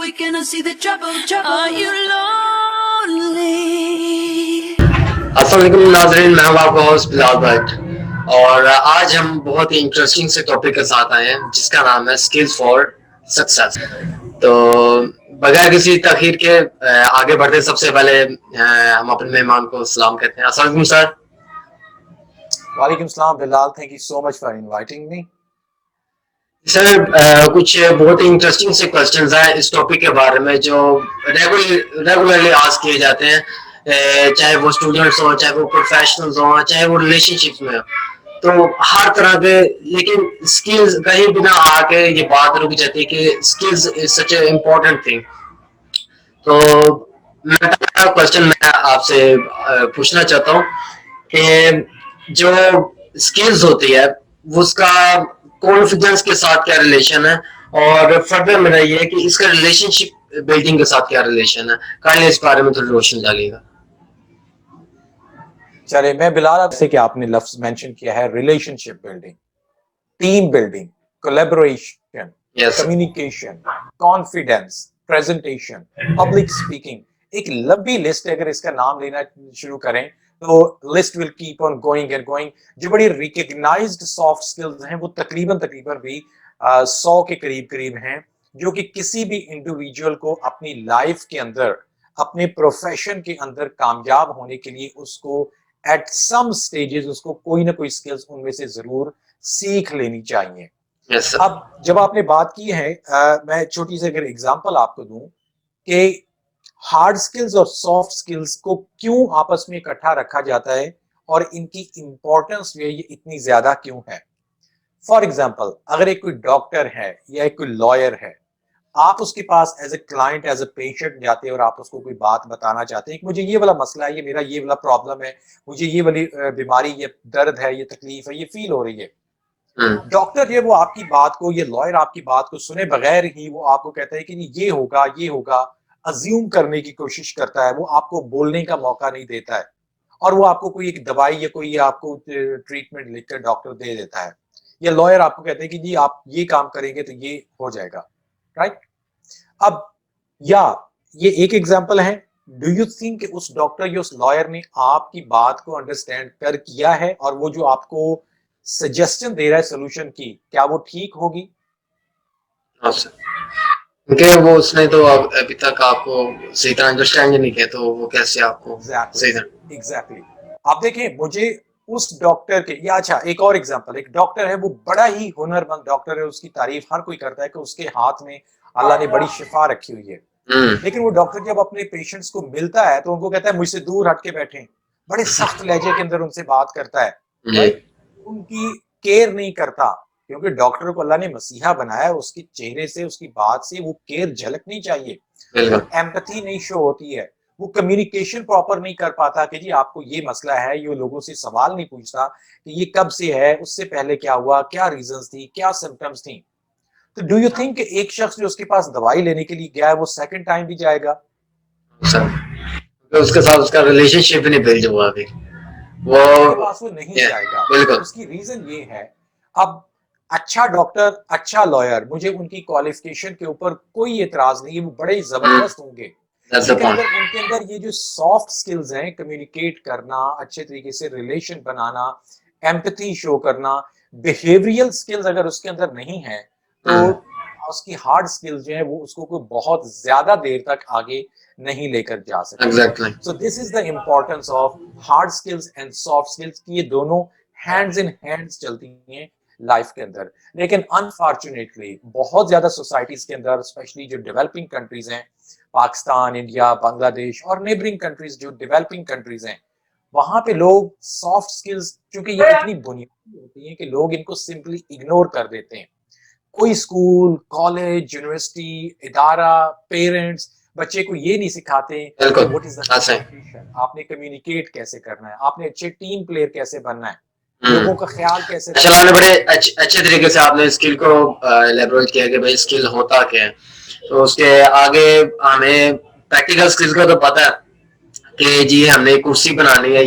we cannot see the trouble. Are you lonely? अस्सलाम वालेकुम नाज़रीन, मैं हूं आपका होस्ट बिलाल भट्ट और आज हम बहुत ही इंटरेस्टिंग से टॉपिक के साथ आए हैं जिसका नाम है स्किल्स फॉर सक्सेस। तो बगैर किसी तखीर के आगे बढ़ते सबसे पहले हम अपने मेहमान को सलाम कहते हैं। अस्सलाम वालेकुम सर। वालेकुम सलाम Bilal, thank you so much for inviting me. Sir कुछ बहुत ही इंटरेस्टिंग से क्वेश्चंस हैं इस टॉपिक के बारे में जो रेगुलरली आस्क किए जाते हैं, चाहे वो स्टूडेंट्स हो, चाहे वो प्रोफेशनल्स हो, चाहे वो रिलेशनशिप्स में हो, तो हर तरह के। लेकिन स्किल्स कहीं भी ना आके ये बात रुक जाती है कि skills is such A important thing. तो मैं पहला क्वेश्चन मैं आपसे पूछना चाहता हूँ कि जो स्किल्स होती है उसका कॉन्फिडेंस के साथ क्या रिलेशन है, और फर्दर मेरा ये है कि इसका रिलेशनशिप बिल्डिंग के साथ क्या रिलेशन है। काइंडली इस बारे में थोड़ी रोशनी डालिएगा। चले, मैं बिलाल आपसे कि आपने लफ्ज मेंशन किया है relationship building, team building, collaboration, communication, confidence, presentation, public speaking. एक लंबी लिस्ट है, अगर इसका नाम लेना शुरू करें तो list will keep on going and going. जो बड़ी रिकग्नाइज्ड सॉफ्ट स्किल्स हैं वो तकरीबन भी 100 के करीब हैं, जो कि किसी भी इंडिविजुअल को अपनी लाइफ के अंदर, अपने प्रोफेशन के अंदर कामयाब होने के लिए उसको एट सम स्टेजेस उसको कोई ना कोई स्किल्स उनमें से जरूर सीख लेनी चाहिए। yes, अब जब आपने बात की है, मैं छोटी सी अगर एग्जांपल आपको दूं कि हार्ड स्किल्स और सॉफ्ट स्किल्स को क्यों आपस में इकट्ठा रखा जाता है और इनकी इंपॉर्टेंस जो है ये इतनी ज्यादा क्यों है। फॉर एग्जांपल, अगर एक कोई डॉक्टर है या एक कोई लॉयर है, आप उसके पास as a client, as a patient जाते हैं और आप उसको कोई बात बताना चाहते हैं कि मुझे ये वाला मसला है, ये मेरा ये वाला प्रॉब्लम है, मुझे ये वाली बीमारी, ये दर्द है, ये तकलीफ है, ये फील हो रही है। डॉक्टर ये वो आपकी बात को, ये लॉयर आपकी बात को सुने बगैर ही वो आपको कहता है कि ये होगा, ये होगा, अज्यूम करने की कोशिश करता है, वो आपको बोलने का मौका नहीं देता है और वो आपको कोई एक दवाई या कोई आपको ट्रीटमेंट लिखकर डॉक्टर दे देता है। या लॉयर आपको कहते हैं कि जी आप ये काम करेंगे तो ये हो जाएगा, राइट। अब या ये एक एग्जांपल है। डू यू थिंक उस डॉक्टर या उस लॉयर ने आपकी बात को अंडरस्टैंड कर किया है और वो जो आपको सजेशन दे रहा है सोल्यूशन की, क्या वो ठीक होगी? क्योंकि वो उसने तो अभी तक आपको सही तरह अंडरस्टैंड नहीं किया, तो वो कैसे आपको सही तरह। एग्जैक्टली। आप देखें, मुझे उस डॉक्टर के, या अच्छा एक और एग्जांपल, एक डॉक्टर है, वो बड़ा ही हुनरमंद डॉक्टर है, उसकी तारीफ हर कोई करता है कि उसके हाथ में अल्लाह ने बड़ी शिफा रखी हुई है। लेकिन वो डॉक्टर जब अपने पेशेंट्स को मिलता है तो उनको कहता है मुझसे दूर हट के बैठें, बड़े सख्त लहजे के अंदर उनसे बात करता है, उनकी केयर नहीं करता, क्योंकि डॉक्टर को अल्लाह ने मसीहा बनाया, उसके चेहरे से, उसकी बात से वो केयर झलकनी चाहिए, एम्पैथी नहीं शो होती है, वो कम्युनिकेशन प्रॉपर नहीं कर पाता कि जी आपको ये मसला है, ये लोगों से सवाल नहीं पूछता कि ये कब से है, उससे पहले क्या हुआ, क्या रीजंस थी, क्या सिम्टम्स थी। तो डू यू थिंक एक शख्स जो उसके पास दवाई लेने के लिए गया है वो सेकंड टाइम भी जाएगा? तो उसके साथ उसका रिलेशनशिप नहीं बिल्ड हुआ अभी, वो नहीं जाएगा। बिल्कुल। उसकी रीजन ये है, अब अच्छा डॉक्टर, अच्छा लॉयर, मुझे उनकी क्वालिफिकेशन के ऊपर कोई एतराज नहीं है, वो बड़े जबरदस्त होंगे, लेकिन अगर उनके अंदर ये जो सॉफ्ट स्किल्स हैं, कम्युनिकेट करना, अच्छे तरीके से रिलेशन बनाना, एम्पैथी शो करना, बिहेवियरल स्किल्स अगर उसके अंदर नहीं है तो उसकी हार्ड स्किल्स जो है वो उसको कोई बहुत ज्यादा देर तक आगे नहीं लेकर जा सकते। So this is the importance of hard skills and soft skills की ये दोनों हैंड्स इन हैंड्स चलती हैं लाइफ के अंदर। लेकिन अनफॉर्चुनेटली बहुत ज्यादा सोसाइटीज के अंदर, स्पेशली जो डेवलपिंग कंट्रीज हैं, पाकिस्तान, इंडिया, बांग्लादेश और नेबरिंग कंट्रीज जो डेवलपिंग कंट्रीज हैं, वहां पे लोग सॉफ्ट स्किल्स, क्योंकि ये इतनी बुनियादी होती हैं कि लोग इनको सिंपली इग्नोर कर देते हैं। कोई स्कूल, कॉलेज, यूनिवर्सिटी, इदारा, पेरेंट्स बच्चे को ये नहीं सिखाते व्हाट इज द कम्युनिकेशन, आपने कम्युनिकेट कैसे करना है, आपने अच्छे टीम प्लेयर कैसे बनना है, लोगों का ख्याल कैसे रखना है। आपने बड़े अच्छे तरीके से आपने स्किल को एलैबोरेट किया कि भाई स्किल होता क्या है। तो उसके आगे हमें प्रैक्टिकल स्किल्स का तो पता है कि जी हमने कुर्सी बनानी है,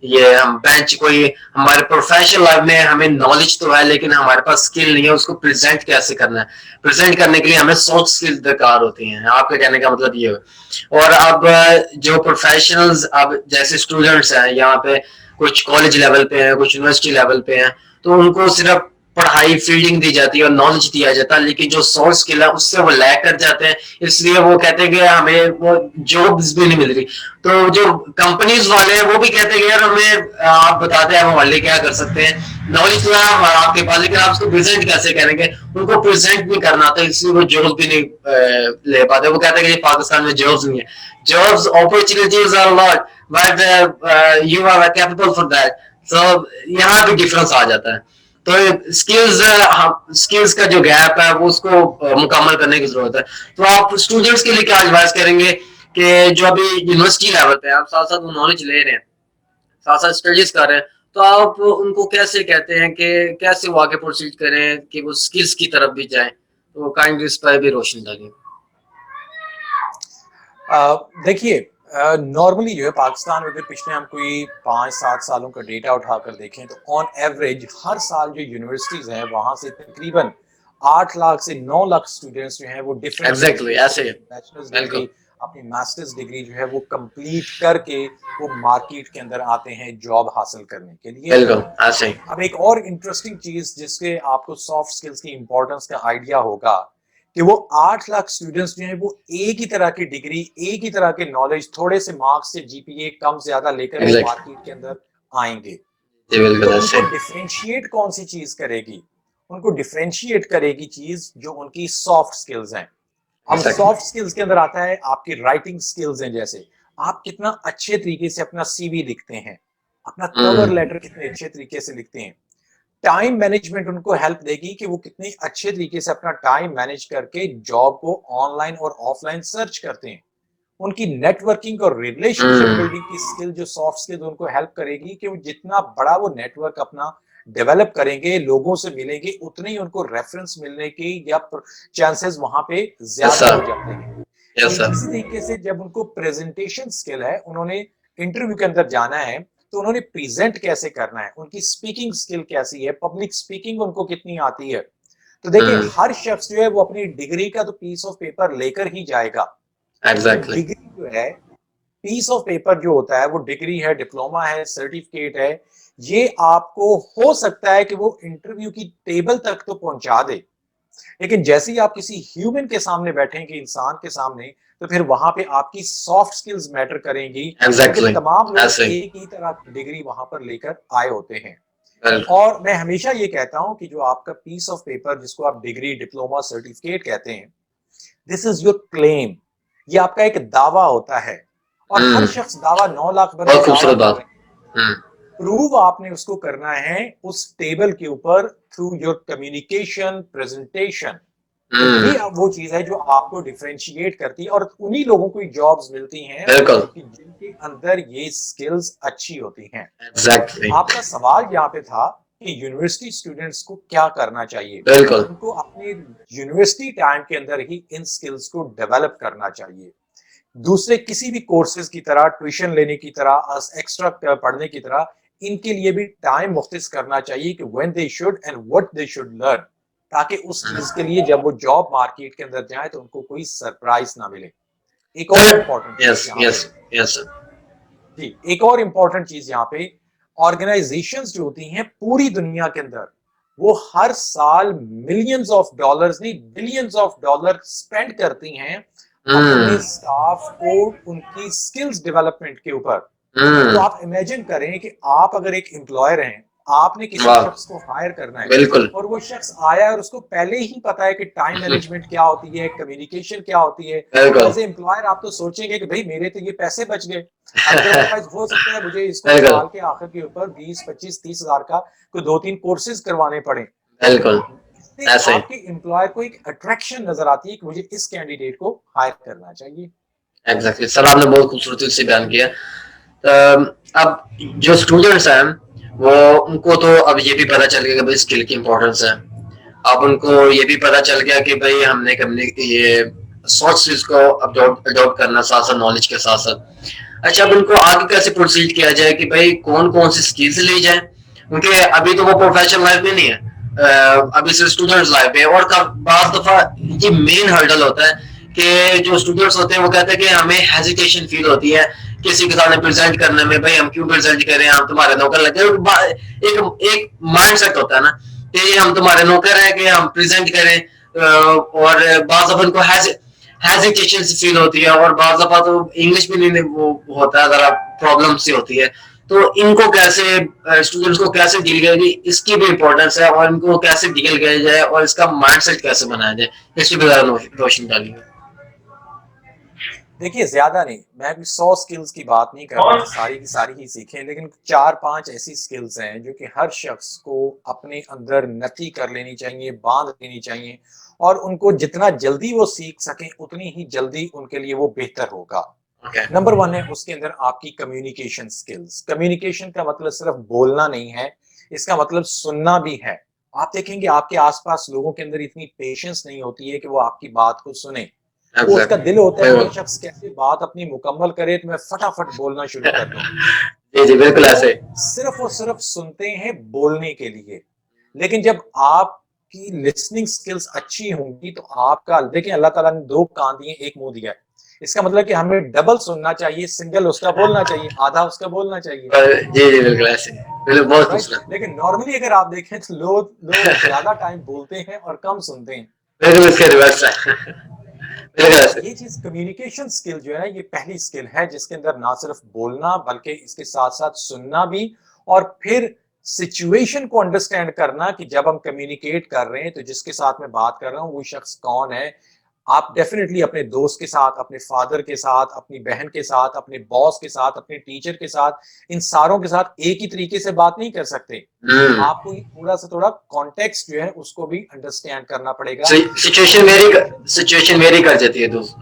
ये हम बेंच कोई हमारे प्रोफेशनल लाइफ में हमें नॉलेज तो है लेकिन हमारे पास स्किल नहीं है उसको प्रेजेंट कैसे करना है। प्रेजेंट करने के लिए हमें सॉफ्ट स्किल्स दरकार होती हैं। आपके कहने का मतलब ये है। और अब जो प्रोफेशनल्स अब जैसे स्टूडेंट्स हैं यहाँ पे कुछ कॉलेज लेवल पे हैं कुछ यूनिवर्सिटी लेवल पे हैं तो उनको सिर्फ पढ़ाई फील्डिंग दी जाती है और नॉलेज दिया जाता है लेकिन जो सॉफ्ट स्किल है उससे वो लैग कर जाते हैं। इसलिए वो कहते हैं कि हमें वो जॉब्स भी नहीं मिल रही। तो जो कंपनीज वाले हैं वो भी कहते हैं कि यार हमें आप बताते हैं हम वाले क्या कर सकते हैं। नॉलेज तो है आपके पास लेकिन आप उसको प्रेजेंट कैसे करेंगे। उनको प्रेजेंट नहीं करना आता इसलिए वो जॉब भी नहीं ले पाते। वो कहते हैं कि पाकिस्तान में जॉब्स नहीं है। Jobs opportunities are lot but you are capable for that. So यहाँ भी डिफरेंस आ जाता है। तो स्किल्स का जो गैप है वो उसको मुकम्मल करने की जरूरत है। तो आप स्टूडेंट्स के लिए क्या एडवाइस करेंगे कि जो अभी यूनिवर्सिटी लेवल पे आप साथ साथ वो नॉलेज ले रहे हैं साथ साथ स्टडीज कर रहे हैं तो आप उनको कैसे कहते हैं कि कैसे वो आगे प्रोसीड करें कि वो स्किल्स की तरफ भी जाएं। तो काइंडली इस पर भी रोशनी डालिए। देखिए नॉर्मली जो है पाकिस्तान में अगर पिछले हम कोई 5-7 सालों का डेटा उठाकर देखें तो ऑन एवरेज हर साल जो यूनिवर्सिटीज हैं वहां से तकरीबन 8 लाख से 9 लाख स्टूडेंट्स जो हैं वो डिफरेंट एग्जैक्टली ऐसे बैचलर्स डिग्री अपनी मास्टर्स डिग्री जो है वो कंप्लीट करके वो मार्केट के अंदर आते हैं जॉब हासिल करने के लिए। बिल्कुल ऐसे ही। अब एक और इंटरेस्टिंग चीज जिसके आपको सॉफ्ट स्किल्स की इंपॉर्टेंस का आइडिया होगा कि वो 8 लाख स्टूडेंट्स जो हैं वो एक ही तरह की डिग्री एक ही तरह के नॉलेज थोड़े से मार्क्स से जीपीए कम ज्यादा लेकर मार्केट के अंदर आएंगे। तो उनको डिफरेंशिएट कौन सी चीज करेगी? उनको डिफरेंशिएट करेगी चीज जो उनकी सॉफ्ट स्किल्स हैं। अब सॉफ्ट स्किल्स के अंदर आता है आपकी राइटिंग स्किल्स हैं, जैसे आप कितना अच्छे तरीके से अपना सीवी लिखते हैं, अपना कवर लेटर कितने अच्छे तरीके से लिखते हैं। टाइम मैनेजमेंट उनको हेल्प देगी कि वो कितने अच्छे तरीके से अपना टाइम मैनेज करके जॉब को ऑनलाइन और ऑफलाइन सर्च करते हैं। उनकी नेटवर्किंग और रिलेशनशिप बिल्डिंग की स्किल जो सॉफ्ट स्किल उनको हेल्प करेगी कि वो जितना बड़ा वो नेटवर्क अपना डेवलप करेंगे लोगों से मिलेंगे उतने ही उनको रेफरेंस मिलने की या चांसेस वहां पे ज्यादा हो जाते हैं। इसी तरीके से जब उनको प्रेजेंटेशन स्किल है, उन्होंने इंटरव्यू के अंदर जाना है तो उन्होंने प्रेजेंट कैसे करना है, उनकी स्पीकिंग स्किल कैसी है, पब्लिक स्पीकिंग उनको कितनी आती है। तो देखिए हर शख्स जो है वो अपनी डिग्री का तो पीस ऑफ पेपर लेकर ही जाएगा। एग्जैक्टली डिग्री जो है पीस ऑफ पेपर जो होता है वो डिग्री है, डिप्लोमा है, सर्टिफिकेट है, ये आपको हो सकता है कि वो इंटरव्यू की टेबल तक तो पहुंचा दे, लेकिन जैसे ही आप किसी ह्यूमन के सामने बैठेंगे, इंसान के सामने, तो फिर वहां पे आपकी सॉफ्ट स्किल्स मैटर करेंगी। exactly. तमाम लोग एक ही तरह की डिग्री वहां पर लेकर आए होते हैं। और मैं हमेशा ये कहता हूं कि जो आपका पीस ऑफ पेपर जिसको आप डिग्री, डिप्लोमा, सर्टिफिकेट कहते हैं, दिस इज योर क्लेम, ये आपका एक दावा होता है। और हर शख्स दावा 9 लाख प्रूव आपने उसको करना है उस टेबल के ऊपर थ्रू योर कम्युनिकेशन, प्रेजेंटेशन। ये वो चीज है जो आपको डिफरेंशिएट करती है और उन्हीं लोगों को जॉब्स मिलती हैं जिनके अंदर ये स्किल्स अच्छी होती हैं। आपका सवाल यहाँ पे था कि यूनिवर्सिटी स्टूडेंट्स को क्या करना चाहिए। उनको अपने यूनिवर्सिटी टाइम के अंदर ही इन स्किल्स को डेवलप करना चाहिए। दूसरे किसी भी कोर्सेज की तरह, ट्यूशन लेने की तरह, एक्स्ट्रा पढ़ने की तरह, इनके लिए भी टाइम मुख्तस करना चाहिए कि when they should and what they should learn, ताकि उस चीज के लिए जब वो जॉब मार्केट के अंदर जाए तो उनको कोई सरप्राइज ना मिले। एक और इम्पोर्टेंट एक और इम्पोर्टेंट चीज यहाँ पे, ऑर्गेनाइजेशंस जो होती हैं पूरी दुनिया के अंदर, वो हर साल मिलियंस ऑफ डॉलर्स नहीं बिलियंस ऑफ डॉलर स्पेंड करती हैं अपने स्टाफ को उनकी स्किल्स डेवलपमेंट के ऊपर। तो आप इमेजिन करें कि आप अगर एक एम्प्लॉयर हैं, आपने किसी शख्स को हायर करना है और वो शख्स आया और उसको पहले ही पता है कि टाइम मैनेजमेंट क्या होती है, कम्युनिकेशन क्या होती है। एज ए एम्प्लॉयर आप तो सोचेंगे कि भाई मेरे तो ये पैसे बच गए, हो सकता है मुझे इसको साल के आखिर के ऊपर 20, 25, 30 हजार का कोई 2-3 कोर्सेज करवाने पड़े। आपके एम्प्लॉयर को एक अट्रैक्शन नजर आती है कि मुझे इस कैंडिडेट को हायर करना चाहिए। एग्जैक्टली सर, आपने बहुत खूबसूरती से बयान किया। अब जो स्टूडेंट्स हैं वो उनको तो अब ये भी पता चल गया कि भाई स्किल की इंपॉर्टेंस है। अब उनको ये भी पता चल गया कि भाई हमने ये सॉफ्ट स्किल्स को अडॉप्ट करना साथ साथ नॉलेज के साथ साथ। अच्छा, अब इनको आगे कैसे प्रोसीड किया जाए कि भाई कौन कौन सी स्किल्स ली जाए, क्योंकि अभी तो वो प्रोफेशनल लाइफ में नहीं है, अभी सिर्फ स्टूडेंट्स लाइफ में। और बात दफा ये मेन हर्डल होता है कि जो स्टूडेंट्स होते हैं वो कहते हैं कि हमें हेजिटेशन फील होती है किसी के सामने प्रेजेंट करने में, भाई हम क्यों प्रेजेंट करें, हम तुम्हारे नौकर लगे। एक एक माइंड सेट होता है ना कि हम तुम्हारे नौकर हैं कि हम प्रेजेंट करें, और बाज़ अपन को हेजिटेशन से फील होती है, और बाज़ दफा तो इंग्लिश भी नहीं वो होता है, जरा प्रॉब्लम सी होती है। तो इनको कैसे, स्टूडेंट्स को कैसे डील किया जाए, इसकी भी इम्पोर्टेंस है, और इनको कैसे डील किया जाए और इसका माइंडसेट कैसे बनाया जाए, इस पर रोशनी डालिए। देखिए, ज्यादा नहीं, मैं भी 100 स्किल्स की बात नहीं कर रहा, सारी की सारी ही सीखें, लेकिन 4-5 ऐसी स्किल्स हैं जो कि हर शख्स को अपने अंदर नथी कर लेनी चाहिए, बांध लेनी चाहिए, और उनको जितना जल्दी वो सीख सकें उतनी ही जल्दी उनके लिए वो बेहतर होगा। नंबर 1 है उसके अंदर आपकी कम्युनिकेशन स्किल्स। कम्युनिकेशन का मतलब सिर्फ बोलना नहीं है, इसका मतलब सुनना भी है। आप देखेंगे आपके आसपास लोगों के अंदर इतनी पेशेंस नहीं होती है कि वो आपकी बात को सुने। वो उसका दिल होता है कि शख्स कैसे बात अपनी मुकम्मल करे तो मैं फटाफट बोलना शुरू कर दूं। जी जी, बिल्कुल ऐसे। सिर्फ और सिर्फ सुनते हैं बोलने के लिए, लेकिन जब आपकी लिसनिंग स्किल्स अच्छी होंगी तो आपका, देखिए अल्लाह ताला ने 2 कान दिए, 1 मुंह दिया है, इसका मतलब कि हमें डबल सुनना चाहिए, सिंगल उसका बोलना चाहिए, आधा उसका बोलना चाहिए। जी जी, बिल्कुल ऐसे, बिल्कुल बहुत खुश। लेकिन नॉर्मली अगर आप देखें तो लोग ज्यादा टाइम बोलते हैं और कम सुनते हैं। बिल्कुल इसके रिवर्स है। ये चीज कम्युनिकेशन स्किल जो है ना, ये पहली स्किल है जिसके अंदर ना सिर्फ बोलना बल्कि इसके साथ साथ सुनना भी, और फिर सिचुएशन को अंडरस्टैंड करना कि जब हम कम्युनिकेट कर रहे हैं तो जिसके साथ मैं बात कर रहा हूं वो शख्स कौन है। आप डेफिनेटली अपने दोस्त के साथ, अपने फादर के साथ, अपनी बहन के साथ, अपने बॉस के साथ, अपने टीचर के साथ, इन सारों के साथ एक ही तरीके से बात नहीं कर सकते। आपको थोड़ा सा थोड़ा कॉन्टेक्स्ट जो है उसको भी अंडरस्टैंड करना पड़ेगा। सिचुएशन वेरी कर जाती है दोस्त।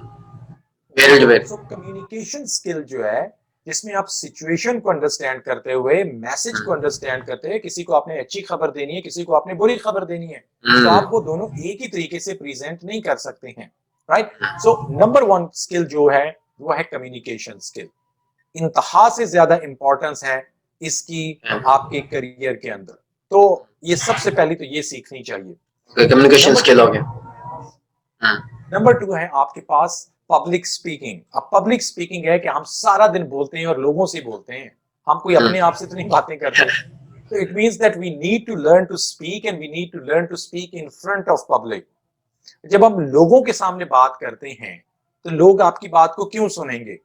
तो कम्युनिकेशन स्किल जो है जिसमें आप सिचुएशन को अंडरस्टैंड करते हुए, मैसेज को अंडरस्टैंड करते हुए, किसी को आपने अच्छी खबर देनी है, किसी को आपने बुरी खबर देनी है, तो आप वो दोनों एक ही तरीके से प्रेजेंट नहीं कर सकते हैं, राइट। सो नंबर 1 स्किल जो है वो है कम्युनिकेशन स्किल। इंतहा से ज्यादा इंपॉर्टेंस है इसकी आपके करियर के अंदर, तो ये सबसे पहले तो ये सीखनी चाहिए, कम्युनिकेशन स्किल हो गया। नंबर 2 है आपके पास पब्लिक स्पीकिंग। अब पब्लिक स्पीकिंग है कि हम सारा दिन बोलते हैं और लोगों से बोलते हैं, हम कोई अपने आप से तो नहीं बातें करते। तो it means that we need to learn to speak, and we need to learn to speak in front of public. जब हम लोगों के सामने बात करते हैं तो लोग आपकी बात को क्यों सुनेंगे?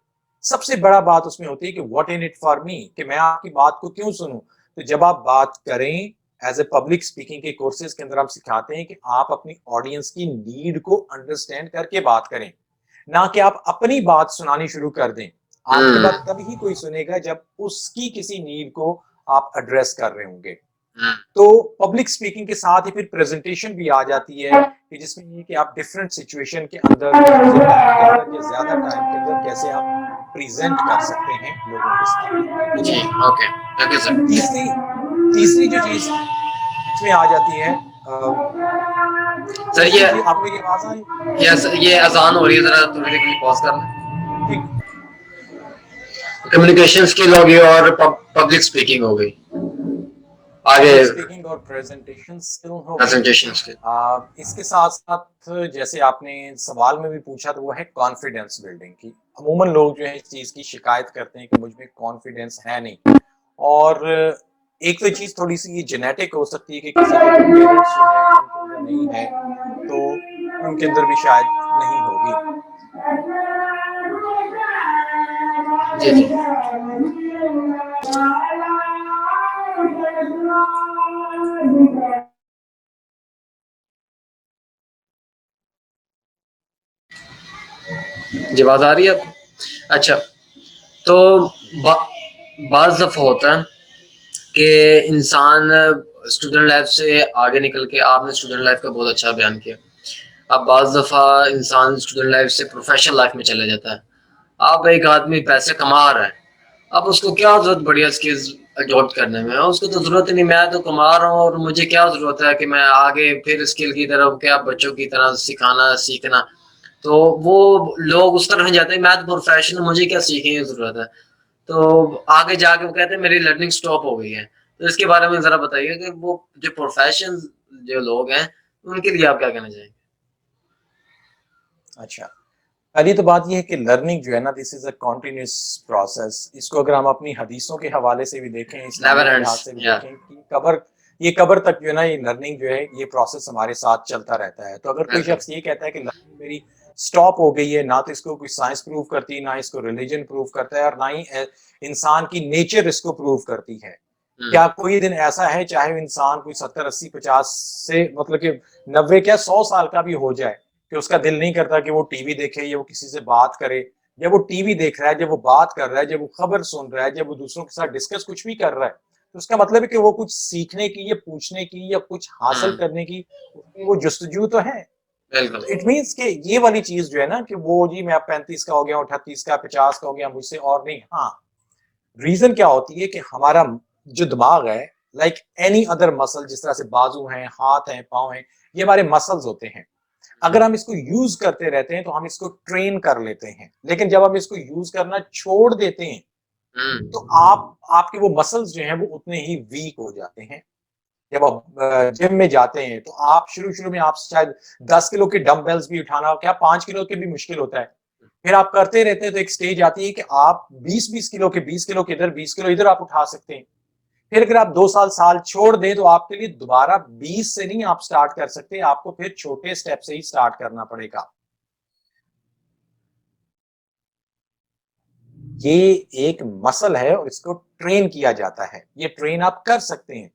सबसे बड़ा बात उसमें होती है कि what in it for me, कि मैं आपकी बात को क्यों सुनूं। तो जब आप बात करें, एज ए पब्लिक स्पीकिंग के कोर्सेज के अंदर हम सिखाते हैं कि आप अपनी ऑडियंस की नीड को अंडरस्टैंड करके बात करें, ना कि आप अपनी बात सुनानी शुरू कर दें। आपकी बात तभी कोई सुनेगा जब उसकी किसी नीड को आप एड्रेस कर रहे होंगे। तो पब्लिक स्पीकिंग के साथ ही फिर प्रेजेंटेशन भी आ जाती है कि जिसमें ये कि आप डिफरेंट सिचुएशन के अंदर ज्यादा टाइम के अंदर कैसे आप प्रेजेंट कर सकते हैं लोगों के साथ। जी, ओके सर। तीसरी जो चीज इसमें आ जाती है, सर ये आपको मेरी आवाज आ रही है? यस, ये अजान हो रही है, जरा थोड़ी देर के लिए पॉज करना। कम्युनिकेशन स्किल हो गई और पब्लिक स्पीकिंग हो गई, आगे स्पीकिंग और प्रेजेंटेशन स्किल हो। Presentation skill. इसके साथ साथ जैसे आपने सवाल में भी पूछा तो वो है कॉन्फिडेंस बिल्डिंग की। अमूमन लोग जो है इस चीज की शिकायत करते हैं कि मुझ में कॉन्फिडेंस है नहीं, और एक तो चीज थोड़ी सी ये जेनेटिक हो सकती है कि किसी के पेरेंट्स जो है उनको नहीं है तो उनके अंदर भी शायद नहीं होगी। जी जी। जी, आवाज आ रही है आपको? अच्छा, तो बाज़ दफ़ा होता है कि इंसान स्टूडेंट लाइफ से आगे निकल के, आपने स्टूडेंट लाइफ का बहुत अच्छा बयान किया, अब बाज़ दफ़ा इंसान स्टूडेंट लाइफ से प्रोफेशनल लाइफ में चले जाता है। अब एक आदमी पैसे कमा रहा है, अब उसको क्या जरूरत बढ़िया स्किल्स अडॉप्ट करने में, उसको तो जरूरत नहीं, मैं तो कमा रहा हूँ और मुझे क्या जरूरत है कि मैं आगे फिर स्किल की तरफ क्या बच्चों की तरह सिखाना सीखना। तो वो लोग उस तरह जाते हैं, मैं तो प्रोफेशनल, मुझे क्या सीखने की जरूरत है। तो आगे जाके वो कहते हैं मेरी लर्निंग स्टॉप हो गई है। तो इसके बारे में जरा बताइए कि वो जो प्रोफेशन जो लोग हैं उनके लिए आप क्या कहना चाहेंगे? अच्छा, पहली तो बात ये है कि लर्निंग जो है ना, this is a continuous process. इसको अगर हम अपनी हदीसों के हवाले से भी देखें, नेवर इस्लामिक लिहाज एंड्स, से भी या देखें कि कबर तक जो है ना, ये लर्निंग जो है, ये प्रोसेस हमारे साथ चलता रहता है। तो अगर कोई बिल्कुल। शख्स ये कहता है कि लर्निंग मेरी स्टॉप हो गई है, ना तो इसको कोई साइंस प्रूव करती है, ना इसको रिलीजन प्रूव करता है, और ना ही इंसान की नेचर इसको प्रूव करती है। क्या कोई दिन ऐसा है, चाहे वो इंसान कोई 70, 80, 50 से मतलब कि 90 क्या 100 साल का भी हो जाए, कि उसका दिल नहीं करता कि वो टीवी देखे या वो किसी से बात करे? जब वो टीवी देख रहा है, जब वो बात कर रहा है, जब वो खबर सुन रहा है, जब वो दूसरों के साथ डिस्कस कुछ भी कर रहा है, तो उसका मतलब है कि वो कुछ सीखने की या पूछने की या कुछ हासिल करने की उसकी वो जुस्तजू तो है। बिल्कुल। तो इट मीन्स कि ये वाली चीज जो है ना, कि वो जी मैं अब 35 का हो गया, 38 का, 50 का हो गया, मुझसे और नहीं। हाँ, रीजन क्या होती है कि हमारा जो दिमाग है, लाइक एनी अदर मसल, जिस तरह से बाजू हैं, हाथ हैं, पाँव हैं, ये हमारे मसल्स होते हैं। अगर हम इसको यूज करते रहते हैं तो हम इसको ट्रेन कर लेते हैं, लेकिन जब हम इसको यूज करना छोड़ देते हैं तो आपके वो मसल्स जो हैं वो उतने ही वीक हो जाते हैं। जब आप जिम में जाते हैं तो आप शुरू शुरू में आप शायद 10 किलो के डम्बेल्स भी उठाना, क्या 5 किलो के भी मुश्किल होता है। फिर आप करते रहते हैं तो एक स्टेज आती है कि आप 20-20 किलो के, 20 किलो के इधर, 20 किलो इधर आप उठा सकते हैं। फिर अगर आप 2 साल छोड़ दें तो आपके लिए दोबारा 20 से नहीं आप स्टार्ट कर सकते, आपको फिर छोटे स्टेप से ही स्टार्ट करना पड़ेगा। ये एक मसल है और इसको ट्रेन किया जाता है, ये ट्रेन आप कर सकते हैं।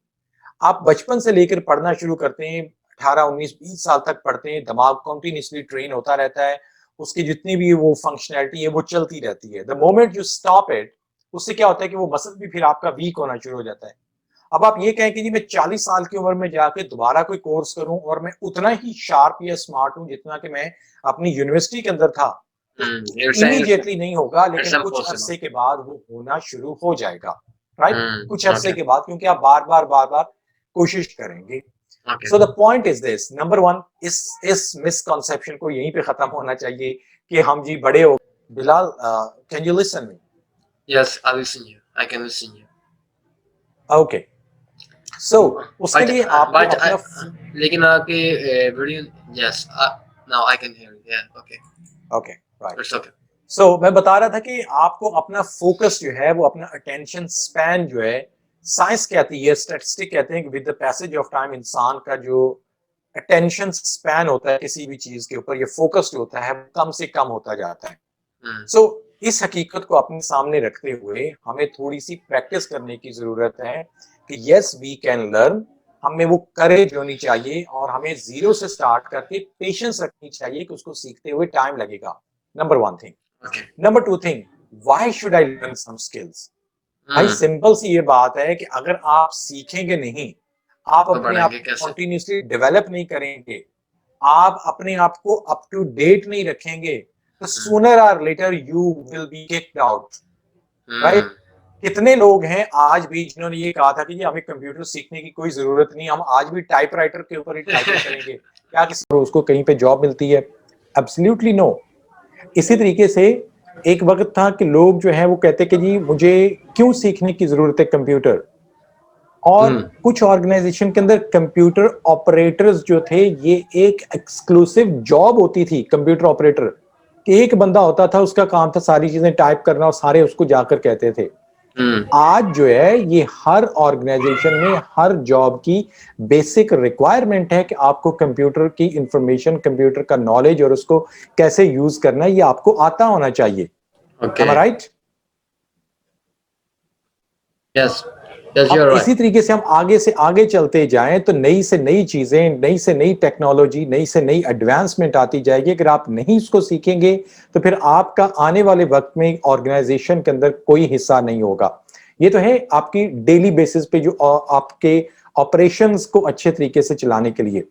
आप बचपन से लेकर पढ़ना शुरू करते हैं, 18, 19, 20 साल तक पढ़ते हैं, दिमाग कॉन्टिन्यूसली ट्रेन होता रहता है, उसकी जितनी भी वो फंक्शनैलिटी है वो चलती रहती है। The moment you stop it, उससे क्या होता है कि वो मसल भी फिर आपका वीक होना शुरू हो जाता है। अब आप ये कहें कि जी मैं 40 साल की उम्र में जाके दोबारा कोई कोर्स करूं और मैं उतना ही शार्प या स्मार्ट हूं जितना कि मैं अपनी यूनिवर्सिटी के अंदर था, तो इमीडिएटली नहीं होगा, लेकिन इट्स कुछ इम्पॉसिबल। अरसे के बाद वो होना शुरू हो जाएगा। राइट, कुछ अरसे के बाद, क्योंकि आप बार बार कोशिश करेंगे। Okay. So the point is this, number one, इस मिसकॉन्सेप्शन को यहीं पे खत्म होना चाहिए कि हम जी बड़े हो। Bilal, can you listen me? Yes, I listen you, I can listen you. Okay, so उसके बट लिए आपको बट अपना लेकिन आपके video, yes, now I can hear you, या okay, okay, right. It's okay. So मैं बता रहा था कि आपको अपना फोकस जो है, वो अपना अटेंशन स्पैन जो है, साइंस कहती है, स्टैटिस्टिक कहते हैं कि with the passage of time इंसान का जो अटेंशन स्पैन होता है किसी भी चीज के ऊपर, ये फोकस्ड होता है, वो कम से कम होता जाता है। सो इस हकीकत को अपने सामने रखते हुए हमें थोड़ी सी प्रैक्टिस करने की जरूरत है कि यस वी कैन लर्न। हमें वो करेज होनी चाहिए और हमें जीरो से स्टार्ट करके पेशेंस रखनी चाहिए कि उसको सीखते हुए टाइम लगेगा। Number one thing. Okay. Number two thing, why should I learn some skills? भाई सिंपल सी ये बात है कि अगर आप सीखेंगे नहीं, आप तो अपने आप बढ़ेंगे को कैसे? कॉन्टिन्यूसली डेवलप नहीं करेंगे, आप अपने आप को अप टू डेट नहीं रखेंगे, तो सूनर और later you will be kicked out. Right, कितने लोग हैं आज भी जिन्होंने ये कहा था कि जी हमें कंप्यूटर सीखने की कोई जरूरत नहीं, हम आज भी टाइपराइटर के ऊपर ही टाइपिंग करेंगे, क्या किसी को उसको कहीं पे जॉब मिलती है? Absolutely no. इसी तरीके से एक वक्त था कि लोग जो है वो कहते कि जी मुझे क्यों सीखने की जरूरत है कंप्यूटर, और कुछ ऑर्गेनाइजेशन के अंदर कंप्यूटर ऑपरेटर्स जो थे, ये एक एक्सक्लूसिव जॉब होती थी कंप्यूटर ऑपरेटर, कि एक बंदा होता था, उसका काम था सारी चीजें टाइप करना और सारे उसको जाकर कहते थे। आज जो है ये हर ऑर्गेनाइजेशन में हर जॉब की बेसिक रिक्वायरमेंट है कि आपको कंप्यूटर की इंफॉर्मेशन, कंप्यूटर का नॉलेज और उसको कैसे यूज करना है ये आपको आता होना चाहिए। Okay. Am I right? Yes, yes, you अब आर इसी राइट। तरीके से हम आगे से आगे चलते जाएं तो नई से नई चीजें, नई से नई टेक्नोलॉजी, नई से नई एडवांसमेंट आती जाएगी। अगर आप नहीं इसको सीखेंगे तो फिर आपका आने वाले वक्त में ऑर्गेनाइजेशन के अंदर कोई हिस्सा नहीं होगा। ये तो है आपकी डेली बेसिस पे जो आपके ऑपरेशंस को अच्छे तरीके से चलाने के लिए।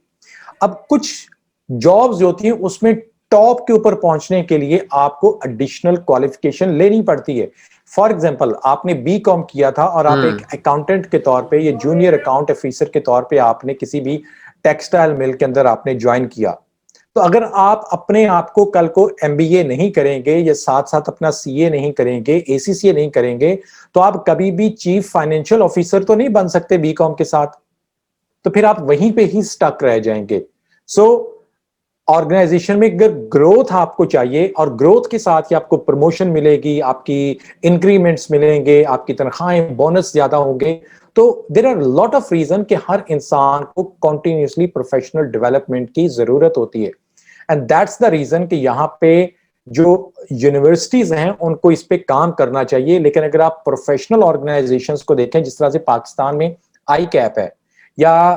अब कुछ जॉब्स जो होती हैं उसमें टॉप के ऊपर पहुंचने के लिए आपको एडिशनल क्वालिफिकेशन लेनी पड़ती है। फॉर एग्जाम्पल, आपने बीकॉम किया था और आप एक अकाउंटेंट के तौर पे या जूनियर अकाउंट ऑफिसर के तौर पे आपने किसी भी टेक्सटाइल मिल के अंदर आपने ज्वाइन किया, तो अगर आप अपने आप को कल को एमबीए नहीं करेंगे या साथ साथ अपना सीए नहीं करेंगे, एसीसीए नहीं करेंगे, तो आप कभी भी चीफ फाइनेंशियल ऑफिसर तो नहीं बन सकते बीकॉम के साथ। तो फिर आप वहीं पे ही स्टक रह जाएंगे। सो ऑर्गेनाइजेशन में अगर ग्रोथ आपको चाहिए और ग्रोथ के साथ ही आपको प्रमोशन मिलेगी, आपकी इंक्रीमेंट्स मिलेंगे, आपकी तनख्वाहें बोनस ज्यादा होंगे, तो there are lot of reason कि हर इंसान को कॉन्टिन्यूसली प्रोफेशनल डेवलपमेंट की जरूरत होती है। एंड दैट्स द रीजन कि यहाँ पे जो यूनिवर्सिटीज हैं उनको इस पे काम करना चाहिए। लेकिन अगर आप प्रोफेशनल ऑर्गेनाइजेशंस को देखें, जिस तरह से पाकिस्तान में आई कैप है, या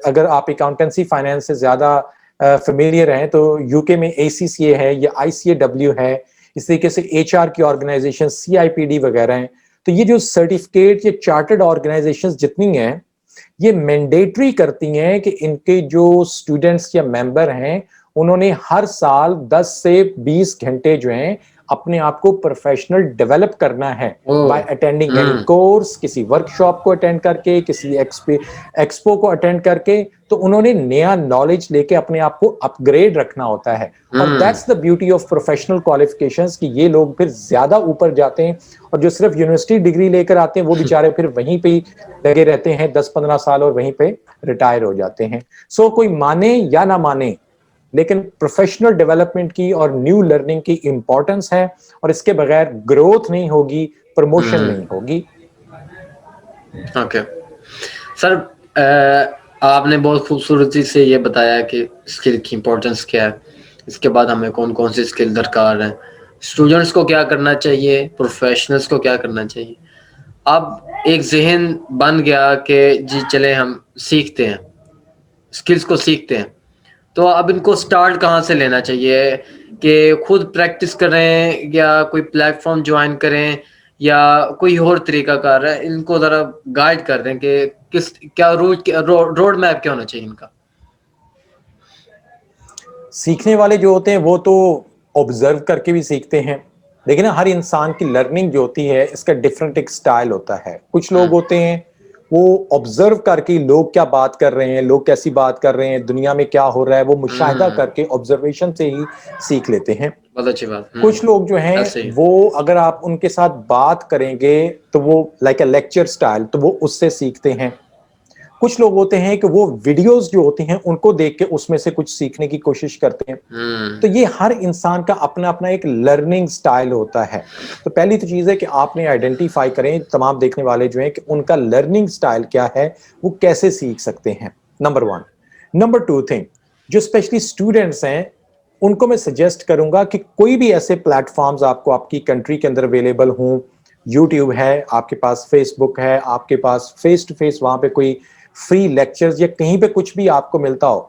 अगर आप अकाउंटेंसी फाइनेंस से ज्यादा फेमिलियर हैं तो यूके में एसीसीए है या आईसीएडब्ल्यू है, इस तरीके से एचआर की ऑर्गेनाइजेशन सीआईपीडी वगैरह हैं। तो ये जो सर्टिफिकेट, ये चार्टर्ड ऑर्गेनाइजेशंस जितनी हैं, ये मैंडेटरी करती हैं कि इनके जो स्टूडेंट्स या मेंबर हैं उन्होंने हर साल 10 से 20 घंटे जो हैं अपने आप को प्रोफेशनल डेवलप करना है बाय अटेंडिंग एनी कोर्स, किसी वर्कशॉप को अटेंड करके, किसी एक्सपो को अटेंड करके। तो उन्होंने नया नॉलेज लेके अपने आप को अपग्रेड रखना होता है। और that's the beauty of professional qualifications कि ये लोग फिर ज्यादा ऊपर जाते हैं। और जो सिर्फ यूनिवर्सिटी डिग्री लेकर आते हैं वो बेचारे फिर वहीं पे लगे रहते हैं 10-15 साल और वहीं पे रिटायर हो जाते हैं। सो कोई माने या ना माने, लेकिन प्रोफेशनल डेवलपमेंट की और न्यू लर्निंग की इंपॉर्टेंस है, और इसके बगैर ग्रोथ नहीं होगी, प्रमोशन नहीं होगी। ओके सर, आपने बहुत खूबसूरती से ये बताया कि स्किल की इंपॉर्टेंस क्या है, इसके बाद हमें कौन कौन सी स्किल दरकार है, स्टूडेंट्स को क्या करना चाहिए, प्रोफेशनल्स को क्या करना चाहिए। अब एक जहन बन गया कि जी चले हम सीखते हैं, स्किल्स को सीखते हैं, तो अब इनको स्टार्ट कहाँ से लेना चाहिए कि खुद प्रैक्टिस करें या कोई प्लेटफॉर्म ज्वाइन करें या कोई और तरीका कार है, इनको जरा गाइड कर दें कि किस क्या रोड मैप क्या होना चाहिए इनका। सीखने वाले जो होते हैं वो तो ऑब्जर्व करके भी सीखते हैं, लेकिन हर इंसान की लर्निंग जो होती है इसका डिफरेंट एक स्टाइल होता है। कुछ लोग होते हैं वो ऑब्जर्व करके लोग क्या बात कर रहे हैं, लोग कैसी बात कर रहे हैं, दुनिया में क्या हो रहा है, वो मुशाहिदा करके ऑब्जर्वेशन से ही सीख लेते हैं। बहुत अच्छी बात। कुछ लोग जो हैं वो अगर आप उनके साथ बात करेंगे तो वो लाइक अ लेक्चर स्टाइल, तो वो उससे सीखते हैं। कुछ लोग होते हैं कि वो वीडियोस जो होती हैं उनको देख के उसमें से कुछ सीखने की कोशिश करते हैं। तो ये हर इंसान का अपना अपना एक लर्निंग स्टाइल होता है। तो पहली तो चीज है कि आपने आइडेंटिफाई करें, तमाम देखने वाले जो हैं, कि उनका लर्निंग स्टाइल क्या है, वो कैसे सीख सकते हैं, नंबर 1। नंबर 2 थिंग, जो स्पेशली स्टूडेंट्स हैं उनको मैं सजेस्ट करूंगा कि कोई भी ऐसे प्लेटफॉर्म्स आपको आपकी कंट्री के अंदर अवेलेबल हों। यूट्यूब है आपके पास, फेसबुक है आपके पास, फेस टू फेस वहां पे कोई फ्री लेक्चर्स या कहीं पे कुछ भी आपको मिलता हो,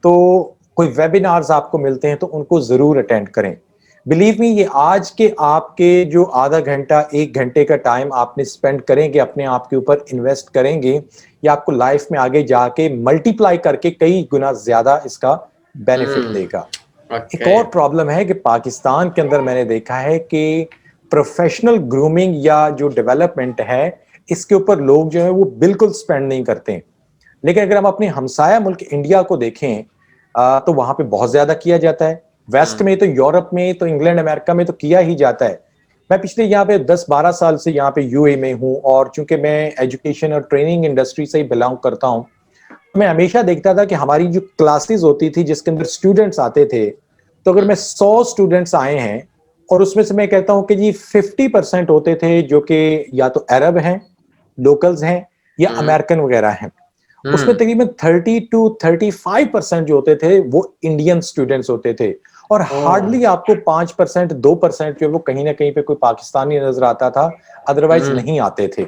तो कोई वेबिनार्स आपको मिलते हैं तो उनको जरूर अटेंड करें। बिलीव मी, ये आज के आपके जो आधा घंटा 1 घंटे का टाइम आपने स्पेंड करेंगे, अपने आप के ऊपर इन्वेस्ट करेंगे, ये आपको लाइफ में आगे जाके मल्टीप्लाई करके कई गुना ज्यादा इसका बेनिफिट देगा। एक और प्रॉब्लम है कि पाकिस्तान के अंदर मैंने देखा है कि प्रोफेशनल ग्रूमिंग या जो डेवलपमेंट है इसके ऊपर लोग जो है वो बिल्कुल स्पेंड नहीं करते हैं। लेकिन अगर हम अपने हमसाया मुल्क इंडिया को देखें तो वहां पे बहुत ज्यादा किया जाता है। वेस्ट में तो, यूरोप में तो, इंग्लैंड अमेरिका में तो किया ही जाता है। मैं पिछले यहाँ पे 10-12 साल से यहाँ पे यूए में हूँ, और चूंकि मैं एजुकेशन और ट्रेनिंग इंडस्ट्री से ही बिलोंग करता हूँ, मैं हमेशा देखता था कि हमारी जो क्लासेस होती थी जिसके अंदर स्टूडेंट्स आते थे, तो अगर मैं 100 स्टूडेंट्स आए हैं और उसमें से मैं कहता हूं कि जी 50% होते थे जो कि या तो अरब हैं, लोकल्स हैं, या अमेरिकन वगैरह हैं। उसमें तकरीबन 30 to 35% जो होते थे वो इंडियन स्टूडेंट्स होते थे, और हार्डली आपको 5%, 2% जो वो कहीं ना कहीं पे कोई पाकिस्तानी नजर आता था, अदरवाइज नहीं आते थे।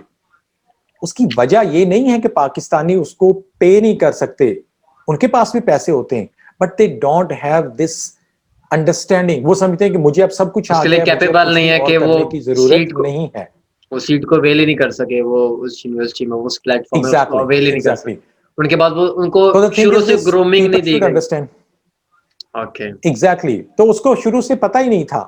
उसकी वजह ये नहीं है कि पाकिस्तानी उसको पे नहीं कर सकते, उनके पास भी पैसे होते हैं, but they don't have this understanding. वो समझते हैं कि मुझे अब सब कुछ आ गया, कैपेबल नहीं है कि वो की जरूरत नहीं है, वो सीट को अवेल ही नहीं कर सके, वो उस यूनिवर्सिटी में, उस प्लेटफॉर्म में उसको अवेल ही नहीं कर सके। उनके बाद वो उनको शुरू से ग्रूमिंग नहीं दी गई। ओके, एग्जैक्टली, तो उसको शुरू से पता ही नहीं था।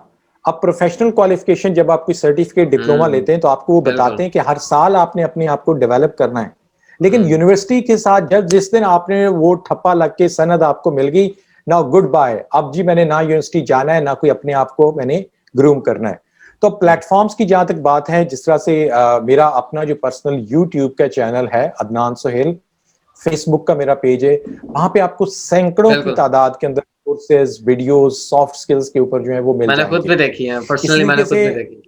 अब प्रोफेशनल क्वालिफिकेशन जब आप कोई सर्टिफिकेट, डिप्लोमा लेते हैं तो आपको वो बताते हैं कि हर साल आपने अपने आप को डेवलप करना है। लेकिन यूनिवर्सिटी के साथ जब जिस दिन आपने वो ठप्पा लग के सनद आपको मिल गई, नाउ गुड बाय, अब जी मैंने ना यूनिवर्सिटी जाना है, ना कोई अपने आप को मैंने ग्रूम करना है। तो प्लेटफॉर्म्स की जहां तक बात है, जिस तरह से मेरा अपना जो पर्सनल यूट्यूब का चैनल है अदनान सोहेल, फेसबुक का मेरा पेज है, वहां पे आपको सैकड़ों की बिल्कुल, तादाद के अंदर कोर्सेज, वीडियोस, सॉफ्ट स्किल्स के ऊपर जो है वो मिल मैंने खुद जाएंगे। भी देखी है, इसी पर्सनली मैंने तरीके खुद से, भी देखी।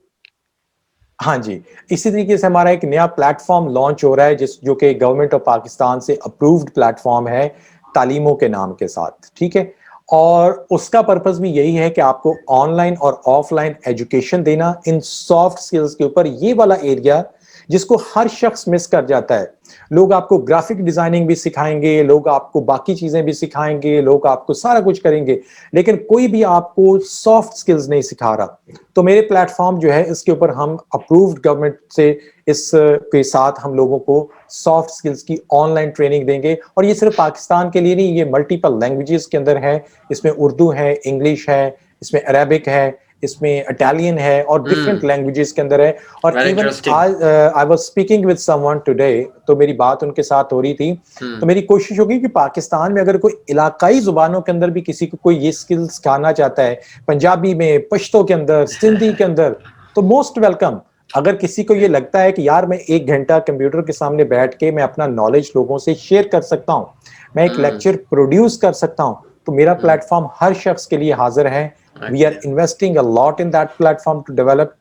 हाँ जी, इसी तरीके से हमारा एक नया प्लेटफॉर्म लॉन्च हो रहा है जिस जो कि गवर्नमेंट ऑफ पाकिस्तान से अप्रूव्ड प्लेटफॉर्म है, तालीमों के नाम के साथ, ठीक है। और उसका पर्पस भी यही है कि आपको ऑनलाइन और ऑफलाइन एजुकेशन देना इन सॉफ्ट स्किल्स के ऊपर, ये वाला एरिया जिसको हर शख्स मिस कर जाता है। लोग आपको ग्राफिक डिजाइनिंग भी सिखाएंगे, लोग आपको बाकी चीजें भी सिखाएंगे, लोग आपको सारा कुछ करेंगे, लेकिन कोई भी आपको सॉफ्ट स्किल्स नहीं सिखा रहा। तो मेरे प्लेटफॉर्म जो है इसके ऊपर हम अप्रूव्ड गवर्नमेंट से इस के साथ हम लोगों को सॉफ्ट स्किल्स की ऑनलाइन ट्रेनिंग देंगे। और ये सिर्फ पाकिस्तान के लिए नहीं, ये मल्टीपल लैंग्वेजेस के अंदर है। इसमें उर्दू है, इंग्लिश है, इसमें अरेबिक है, इसमें इटालियन है, और डिफरेंट हम्म, लैंग्वेजेस के अंदर है। और वेरी इवन इंटरेस्टिंग। आज I was speaking with someone today, तो मेरी बात उनके साथ हो रही थी। तो हम्म, मेरी कोशिश होगी कि पाकिस्तान में अगर कोई इलाकाई जुबानों के अंदर भी किसी को कोई ये स्किल्स सिखाना चाहता है, पंजाबी में, पश्तो के अंदर, सिंधी के अंदर, तो मोस्ट वेलकम। अगर किसी को ये लगता है कि यार मैं 1 घंटा कंप्यूटर के सामने बैठ के मैं अपना नॉलेज लोगों से शेयर कर सकता हूं, मैं एक हम्म, लेक्चर प्रोड्यूस कर सकता हूं, तो मेरा हम्म, प्लेटफॉर्म हर शख्स के लिए हाजिर है। We are okay, investing a lot in that platform to develop.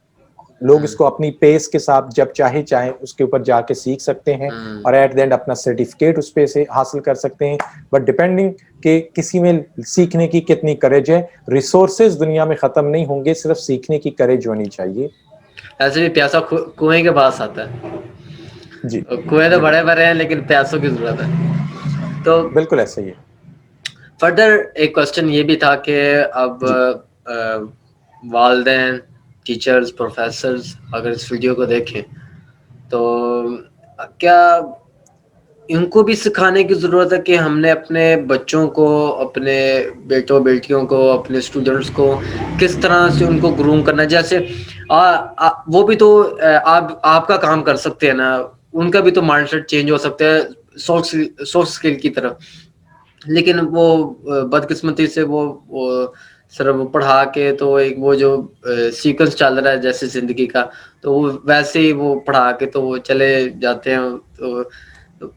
लोग हम्म, इसको अपनी पेस के साथ जब चाहे चाहे उसके ऊपर जाके सीख सकते हैं, हम्म। और एट द एंड अपना सर्टिफिकेट उस पे से हासिल कर सकते हैं। बट डिपेंडिंग कि किसी में सीखने की कितनी करेज है, रिसोर्सेज दुनिया में खत्म नहीं होंगे, सिर्फ सीखने की करेज होनी चाहिए। ऐसे भी प्यासा कुएं के पास आता है। जी, कुएं तो बड़े बिल्कुल बड़े हैं, लेकिन प्यासों की जरूरत है। तो बिल्कुल ऐसा ही है। फर्दर एक क्वेश्चन ये भी था कि अब जी वालदेन, टीचर्स, प्रोफेसर्स अगर इस वीडियो को देखें तो क्या इनको भी सिखाने की ज़रूरत है कि हमने अपने बच्चों को, अपने बेटों बेटियों को, अपने स्टूडेंट्स को किस तरह से उनको ग्रूम करना है? जैसे वो भी तो आप आपका काम कर सकते हैं ना, उनका भी तो माइंडसेट चेंज हो सकता है सॉफ्ट स्किल की तरफ। लेकिन वो बदकिस्मती से वो सिर्फ वो पढ़ा के, तो एक वो जो सीक्वेंस चल रहा है जैसे जिंदगी का, तो वो वैसे ही वो पढ़ा के तो वो चले जाते हैं। तो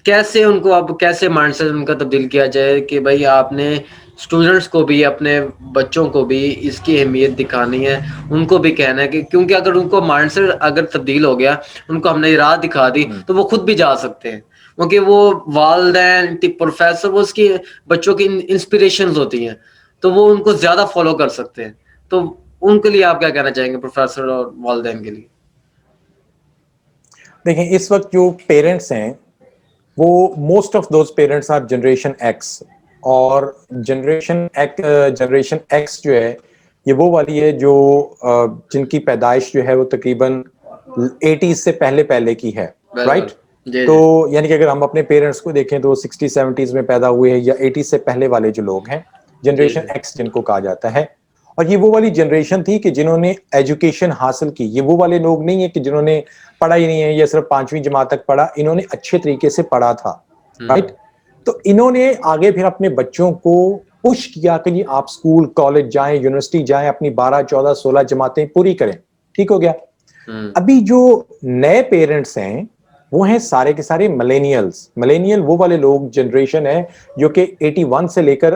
कैसे उनको, अब कैसे माइंडसेट उनका तब्दील किया जाए कि भाई आपने स्टूडेंट्स को भी, अपने बच्चों को भी इसकी अहमियत दिखानी है, उनको भी कहना है कि क्योंकि अगर उनको माइंडसेट अगर तब्दील हो गया, उनको हमने राह दिखा दी, तो वो खुद भी जा सकते हैं। क्योंकि वो वालदैन, प्रोफेसर, वो उसकी बच्चों की इंस्पिरेशंस होती हैं, तो वो उनको ज्यादा फॉलो कर सकते हैं। तो उनके लिए आप क्या कहना चाहेंगे, प्रोफेसर और वालदैन के लिए? देखें, इस वक्त जो पेरेंट्स हैं वो most of those parents our generation x. और जनरेशन एक्स जो है ये वो वाली है जो जिनकी पैदाइश जो है वो तकरीबन 80s से पहले पहले की है, बिल्कुल, राइट। जी तो जी। यानी कि अगर हम अपने पेरेंट्स को देखें तो 60-70s में पैदा हुए हैं, या 80s से पहले वाले जो लोग हैं, जी जनरेशन जी। एक्स जिनको कहा जाता है। और ये वो वाली जनरेशन थी कि जिन्होंने एजुकेशन हासिल की। ये वो वाले लोग नहीं है कि जिन्होंने पढ़ा ही नहीं है या सिर्फ 5वीं जमात तक पढ़ा, इन्होंने अच्छे तरीके से पढ़ा था, हम्म, राइट। तो इन्होंने आगे फिर अपने बच्चों को पुश किया कि जी आप स्कूल कॉलेज जाएं, यूनिवर्सिटी जाएं, अपनी 12, 14, 16 जमातें पूरी करें, ठीक हो गया। हम्म, अभी जो नए पेरेंट्स हैं वो हैं सारे के सारे मिलेनियल्स। मिलेनियल वो वाले लोग जनरेशन है जो कि 81 से लेकर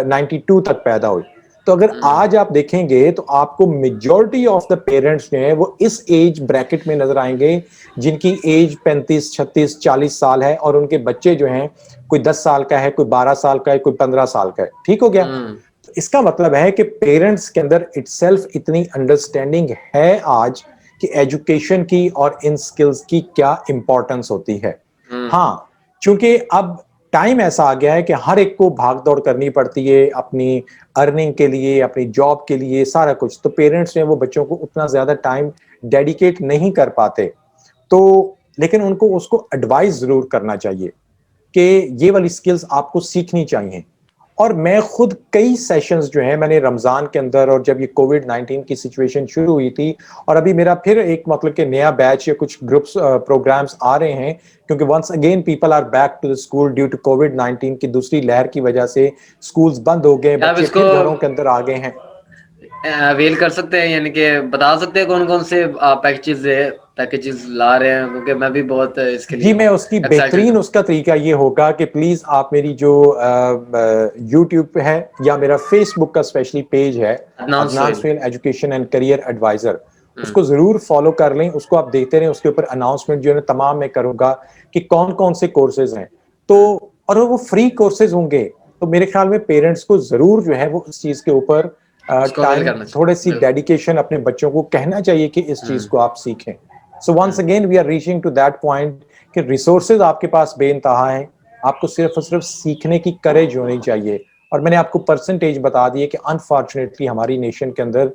92 तक पैदा हुई। तो अगर हम्म, आज आप देखेंगे तो आपको मेजॉरिटी ऑफ द पेरेंट्स जो हैं वो इस एज ब्रैकेट में नजर आएंगे, जिनकी एज 35, 36, 40 साल है, और उनके बच्चे जो हैं कोई 10 साल का है, कोई 12 साल का है, कोई 15 साल का है, ठीक हो गया। हम्म, तो इसका मतलब है कि पेरेंट्स के अंदर इटसेल्फ इतनी अंडरस्टैंडिंग है आज कि एजुकेशन की और इन स्किल्स की क्या इंपॉर्टेंस होती है। हम्म, हाँ, क्योंकि अब टाइम ऐसा आ गया है कि हर एक को भाग दौड़ करनी पड़ती है अपनी अर्निंग के लिए, अपनी जॉब के लिए, सारा कुछ। तो पेरेंट्स ने वो बच्चों को उतना ज्यादा टाइम डेडिकेट नहीं कर पाते। तो लेकिन उनको उसको एडवाइस जरूर करना चाहिए कि ये वाली स्किल्स आपको सीखनी चाहिए। और मैं खुद कई सेशंस जो है मैंने रमजान के अंदर, और जब ये कोविड-19 की सिचुएशन शुरू हुई थी, और अभी मेरा फिर एक मतलब कि नया बैच या कुछ ग्रुप्स प्रोग्राम्स आ रहे हैं, क्योंकि once again people are back to the school due to कोविड-19 की दूसरी लहर की वजह से स्कूल्स बंद हो गए, क्या आप बच्चे इसको फिर घरों के अंदर आ गए हैं। अवेल कर सकते हैं, यानी कि बता सकते हैं कौन कौन से पैकेजेस ला रहे हैं, क्योंकि मैं भी बहुत इसके जी, लिए मैं उसकी एक्साइटेड बेहतरीन हूँ। उसका तरीका ये होगा कि प्लीज आप मेरी जो यूट्यूब पे है या मेरा फेसबुक का स्पेशली पेज है, Adnan Adnan Sohail. Suhail education and career advisor, हम्म, उसको जरूर फॉलो कर लें, उसको आप देखते रहें। उसके ऊपर अनाउंसमेंट जो है ना तमाम मैं करूंगा कि कौन कौन से कोर्सेज हैं, तो और वो फ्री कोर्सेज होंगे। तो मेरे ख्याल में पेरेंट्स को जरूर जो है वो इस चीज के ऊपर उसको अवेल टाइम, करना थोड़ी चाहिए, सी बिल्कुल। डेडिकेशन अपने बच्चों को कहना चाहिए कि इस चीज हम्म, को आप सीखें। So once again we are reaching to that point कि रिसोर्सेज आपके पास बेइंतहा हैं, आपको सिर्फ और सिर्फ सीखने की करेज होनी चाहिए। और मैंने आपको परसेंटेज बता दी है कि अनफॉर्चुनेटली हमारी नेशन के अंदर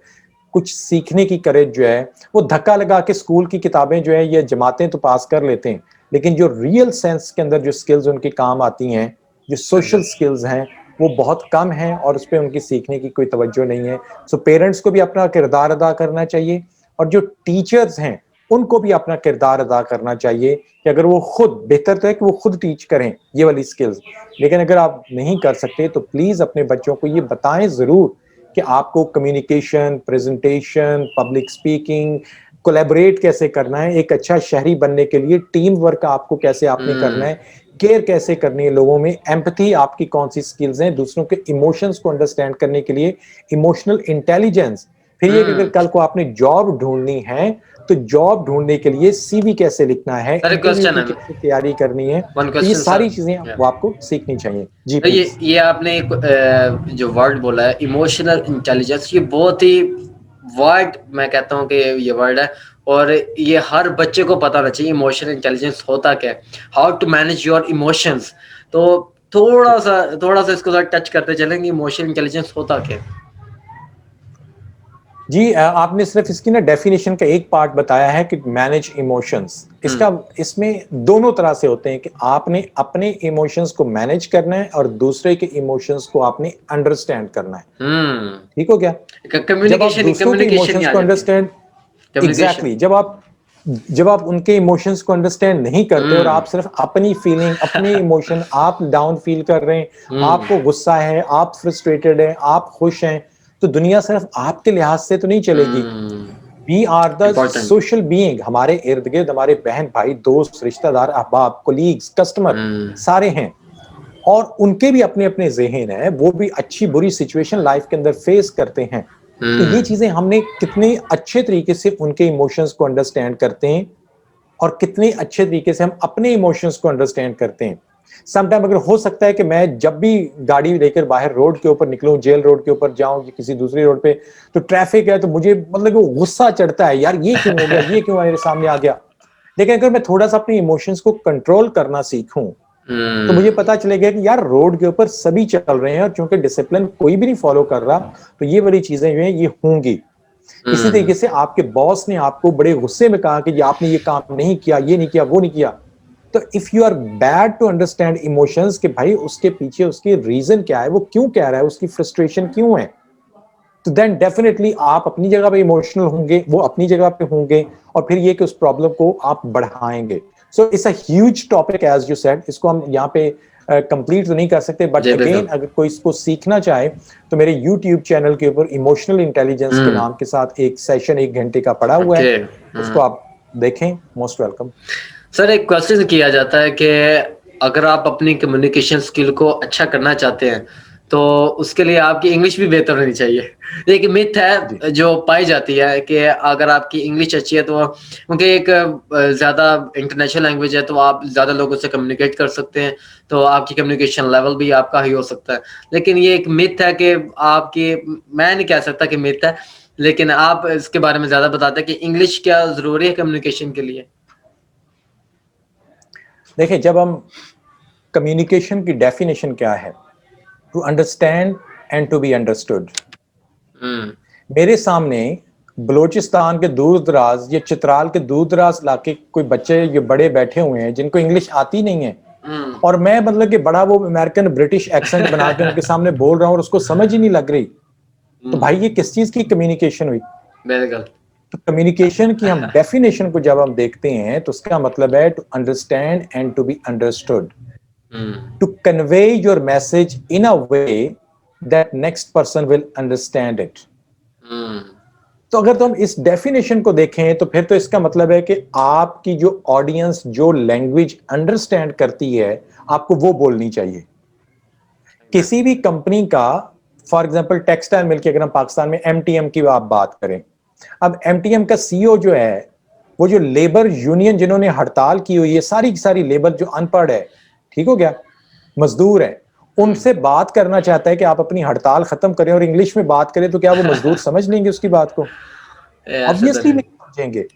कुछ सीखने की करेज जो है वो धक्का लगा के स्कूल की किताबें जो है ये जमातें तो पास कर लेते हैं, लेकिन जो रियल सेंस के अंदर जो स्किल्स उनके काम आती हैं, जो सोशल स्किल्स हैं, वो बहुत कम हैं और उस पर उनकी सीखने की कोई तवज्जो नहीं है। सो पेरेंट्स को भी अपना किरदार अदा करना चाहिए, और जो टीचर्स हैं उनको भी अपना किरदार अदा करना चाहिए कि अगर वो खुद, बेहतर तो है कि वो खुद टीच करें ये वाली स्किल्स, लेकिन अगर आप नहीं कर सकते तो प्लीज अपने बच्चों को ये बताएं जरूर कि आपको communication, presentation, public speaking, collaborate कैसे करना है, एक अच्छा शहरी बनने के लिए टीम वर्क आपको कैसे आपने करना हम्म, है, केयर कैसे करनी है लोगों में, एम्पैथी आपकी कौन सी स्किल्स हैं, दूसरों के इमोशंस को अंडरस्टैंड करने के लिए इमोशनल इंटेलिजेंस। फिर ये कि अगर हम्म। कल को आपने जॉब ढूंढनी है तो जॉब ढूंढने के लिए सीवी कैसे लिखना है, सर एक इंटरव्यू क्वेश्चन की है, कैसे तैयारी करनी है, वन तो ये क्वेश्चन सारी सर। चीजें वो आपको सीखनी चाहिए। जी तो प्लीज। ये आपने एक जो वर्ड बोला है इमोशनल इंटेलिजेंस, ये बहुत ही वर्ड, मैं कहता हूँ कि ये वर्ड है, और ये हर बच्चे को पता होना चाहिए इमोशनल इंटेलिजेंस होता क्या है, how to manage your emotions. तो थोड़ा सा इसको साथ टच करते चलेंगे, इमोशनल इंटेलिजेंस होता क्या है। जी, आपने सिर्फ इसकी ना डेफिनेशन का एक पार्ट बताया है कि मैनेज इमोशंस। हम्म, इसका, इसमें दोनों तरह से होते हैं कि आपने अपने इमोशंस को मैनेज करना है और दूसरे के इमोशंस को आपने अंडरस्टैंड करना है। हम्म। ठीक हो गया? जब आप कम्युनिकेशन दूसरों के कम्युनिकेशन ही इमोशंस आ को जाती है, अंडरस्टैंड, कम्युनिकेशन। एग्जैक्टली, जब आप उनके इमोशंस को अंडरस्टैंड नहीं करते और हम्म, आप सिर्फ अपनी फीलिंग, अपने इमोशन, आप डाउन फील कर रहे हैं, हम्म, आपको गुस्सा है, आप फ्रस्ट्रेटेड हैं, आप खुश हैं, तो दुनिया सिर्फ आपके लिहाज से तो नहीं चलेगी। हम्म। We are the important. Social being, हमारे इर्द गिर्द हमारे बहन भाई दोस्त रिश्तेदार अहबाब कोलीग्स कस्टमर हम्म, सारे हैं, और उनके भी अपने अपने ज़हन है, वो भी अच्छी बुरी सिचुएशन लाइफ के अंदर फेस करते हैं। तो ये हम्म, चीजें हमने कितने अच्छे तरीके से उनके इमोशंस को अंडरस्टैंड करते हैं और कितने अच्छे तरीके से हम अपने इमोशंस को अंडरस्टैंड करते हैं। समटाइम अगर हो सकता है कि मैं जब भी गाड़ी लेकर बाहर रोड के ऊपर निकलूं, जेल रोड के ऊपर जाऊं या किसी दूसरी रोड पे, तो ट्रैफिक है तो मुझे मतलब कि गुस्सा चढ़ता है, यार ये क्यों हो गया, ये क्यों मेरे सामने आ गया। लेकिन अगर मैं थोड़ा सा अपने इमोशंस को कंट्रोल करना सीखूं तो मुझे हम्म, पता चलेगा कि यार रोड के ऊपर सभी चल रहे हैं और चूंकि डिसिप्लिन कोई भी नहीं फॉलो कर रहा, तो ये वाली चीजें जो है ये होंगी। इसी हम्म, तरीके से आपके बॉस ने आपको बड़े गुस्से में कहा कि ये आपने ये काम नहीं किया, ये नहीं किया, वो नहीं किया, तो if you are bad to understand emotions कि भाई उसके पीछे उसकी रीजन क्या है, वो क्यों कह रहा है, उसकी फ्रस्ट्रेशन क्यों है, तो देन डेफिनेटली आप अपनी जगह पे इमोशनल होंगे, वो अपनी जगह पे होंगे, और फिर ये कि उस प्रॉब्लम को आप बढ़ाएंगे। So it's a huge topic as you said, इसको हम यहाँ पे कंप्लीट तो नहीं कर सकते, बट जी अगेन बिल्कुल। अगर कोई इसको सीखना चाहे तो मेरे यूट्यूब चैनल के ऊपर इमोशनल इंटेलिजेंस के हम्म, नाम के साथ एक सेशन 1 घंटे का पड़ा हुआ है, ओके। उसको आप देखें, मोस्ट वेलकम। सर एक क्वेश्चन किया जाता है कि अगर आप अपनी कम्युनिकेशन स्किल को अच्छा करना चाहते हैं तो उसके लिए आपकी इंग्लिश भी बेहतर होनी चाहिए। ये एक मिथ जी है जो पाई जाती है कि अगर आपकी इंग्लिश अच्छी है तो, क्योंकि एक ज़्यादा इंटरनेशनल लैंग्वेज है, तो आप ज़्यादा लोगों से कम्युनिकेट कर सकते हैं, तो आपकी कम्युनिकेशन लेवल भी आपका हाई हो सकता है। लेकिन ये एक मिथ है कि आपकी, मैं नहीं कह सकता कि मिथ है, लेकिन आप इसके बारे में ज़्यादा बताते हैं कि इंग्लिश क्या ज़रूरी है कम्युनिकेशन के लिए। देखिए, जब हम कम्युनिकेशन की डेफिनेशन क्या है, to understand and to be understood. हम्म, मेरे सामने बलूचिस्तान के दूर दराज या चित्राल के दूर दराज इलाके कोई बच्चे ये बड़े बैठे हुए हैं जिनको इंग्लिश आती नहीं है, और मैं मतलब कि बड़ा वो अमेरिकन ब्रिटिश एक्सेंट बना के उनके सामने बोल रहा हूँ और उसको समझ ही नहीं लग रही, तो भाई ये किस चीज की कम्युनिकेशन हुई? बिल्कुल। तो कम्युनिकेशन की हम डेफिनेशन को जब हम देखते हैं तो उसका मतलब है to understand and to be understood, to convey your message in a way that next person will understand it. तो अगर तो हम इस डेफिनेशन को देखें तो फिर तो इसका मतलब है कि आपकी जो ऑडियंस जो लैंग्वेज अंडरस्टैंड करती है आपको वो बोलनी चाहिए। किसी भी कंपनी का, फॉर एग्जांपल टेक्सटाइल मिल के अगर हम पाकिस्तान में एमटीएम की आप बात करें, अब एमटीएम का सीईओ जो है, वो जो लेबर यूनियन जिन्होंने हड़ताल की हुई है, सारी की सारी लेबर जो अनपढ़ है, ठीक हो गया, मजदूर है, उनसे बात करना चाहता है कि आप अपनी हड़ताल खत्म करें और इंग्लिश में बात करें, तो क्या वो मजदूर समझ लेंगे उसकी बात को? ऑब्वियसली नहीं समझेंगे।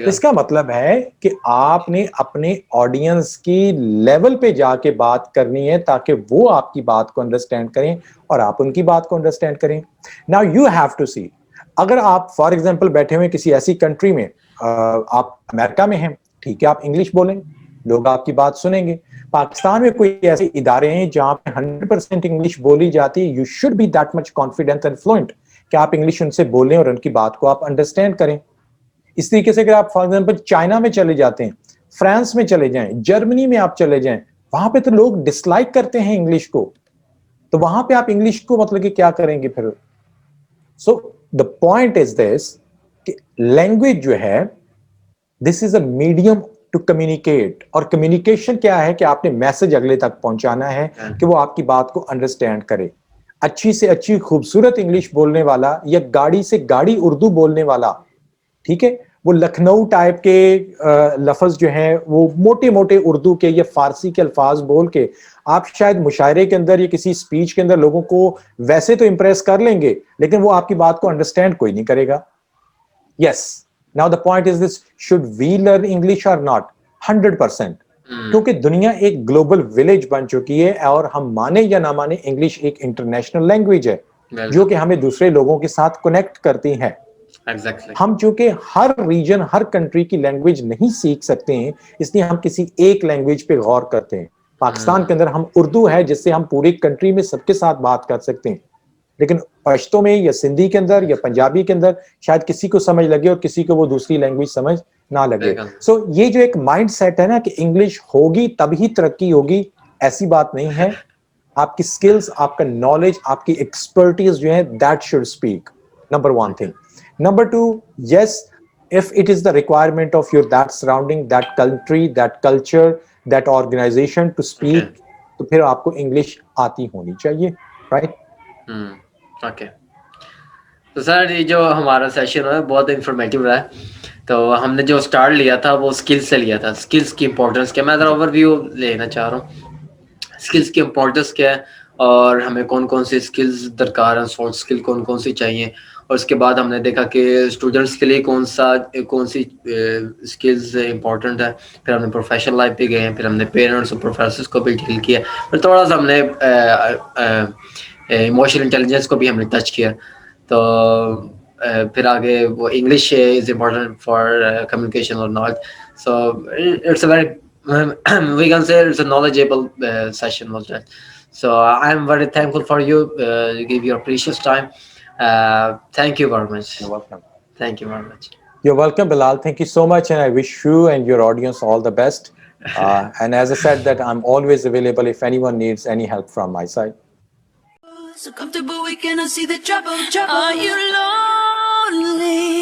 इसका मतलब है कि आपने अपने ऑडियंस की लेवल पे जाके बात करनी है ताकि वो आपकी बात को अंडरस्टैंड करें और आप उनकी बात को अंडरस्टैंड करें। नाउ यू हैव टू सी, अगर आप फॉर एग्जांपल बैठे हुए किसी ऐसी कंट्री में, आप अमेरिका में हैं, ठीक है, आप इंग्लिश बोलें, लोग आपकी बात सुनेंगे। पाकिस्तान में कोई ऐसे इदारे हैं जहां पे 100% इंग्लिश बोली जाती है, you should be that much confident and fluent कि आप इंग्लिश उनसे बोलें और उनकी बात को आप अंडरस्टैंड करें। इस तरीके से अगर आप फॉर एग्जांपल चाइना में चले जाते हैं, फ्रांस में चले जाएं, जर्मनी में आप चले जाएं, वहां पे तो लोग डिसलाइक करते हैं इंग्लिश को, तो वहां पे आप इंग्लिश को मतलब कि क्या करेंगे फिर? So the point is this कि लैंग्वेज जो है, this is a medium to communicate, और कम्युनिकेशन क्या है कि आपने मैसेज अगले तक पहुंचाना है कि वो आपकी बात को अंडरस्टैंड करे। अच्छी से अच्छी खूबसूरत इंग्लिश बोलने वाला या गाड़ी से गाड़ी उर्दू बोलने वाला, ठीक है, वो लखनऊ टाइप के लफ्ज जो हैं वो मोटे मोटे उर्दू के या फारसी के अल्फाज बोल के आप शायद मुशायरे के अंदर या किसी स्पीच के अंदर लोगों को वैसे तो इंप्रेस कर लेंगे, लेकिन वो आपकी बात को अंडरस्टैंड कोई नहीं करेगा। Yes, now the point is this, should we learn English और नॉट? 100%, क्योंकि दुनिया एक ग्लोबल विलेज बन चुकी है और हम माने या ना माने इंग्लिश एक इंटरनेशनल लैंग्वेज है जो कि हमें दूसरे लोगों के साथ कनेक्ट करती है। Exactly. हम चूंकि हर रीजन हर कंट्री की लैंग्वेज नहीं सीख सकते हैं, इसलिए हम किसी एक लैंग्वेज पे गौर करते हैं। पाकिस्तान के अंदर हम उर्दू है जिससे हम पूरी कंट्री में सबके साथ बात कर सकते हैं, लेकिन पश्तो में या सिंधी के अंदर या पंजाबी के अंदर शायद किसी को समझ लगे और किसी को वो दूसरी लैंग्वेज समझ ना लगे। सो ये जो एक माइंड सेट है ना कि इंग्लिश होगी तभी तरक्की होगी, ऐसी बात नहीं है। आपकी स्किल्स, आपका नॉलेज, आपकी एक्सपर्टीज जो है, that should speak, number one thing. Number two, yes, if it is the requirement of your that surrounding, that country, that culture, that organization to speak, तो फिर आपको इंग्लिश आती होनी चाहिए, राइट? ओके। तो सर ये जो हमारा सेशन है बहुत इंफॉर्मेटिव रहा है। तो हमने जो स्टार्ट लिया था वो स्किल्स से लिया था, स्किल्स की इंपॉर्टेंस क्या, मैं ज़रा ओवरव्यू लेना चाह रहा हूँ। स्किल्स की इंपॉर्टेंस क्या है और हमें कौन कौन सी स्किल्स दरकार हैं, सॉफ्ट स्किल कौन कौन सी चाहिए, और उसके बाद हमने देखा कि स्टूडेंट्स के लिए कौन सी स्किल्स इंपॉर्टेंट है। फिर हमने प्रोफेशनल लाइफ पे गए हैं, फिर हमने पेरेंट्स और प्रोफेसर्स को भी डील किया, फिर थोड़ा सा हमने इमोशनल इंटेलिजेंस को भी हमने टच किया। तो फिर आगे वो English is important for communication और knowledge. So it's a very we can say it's a knowledgeable session was that. So I'm very thankful for you. You give your precious time. Thank you very much. You're welcome. Thank you very much. You're welcome, Bilal. Thank you so much, and I wish you and your audience all the best. And as I said, that I'm always available if anyone needs any help from my side. So comfortable we cannot see the trouble. Are you lonely?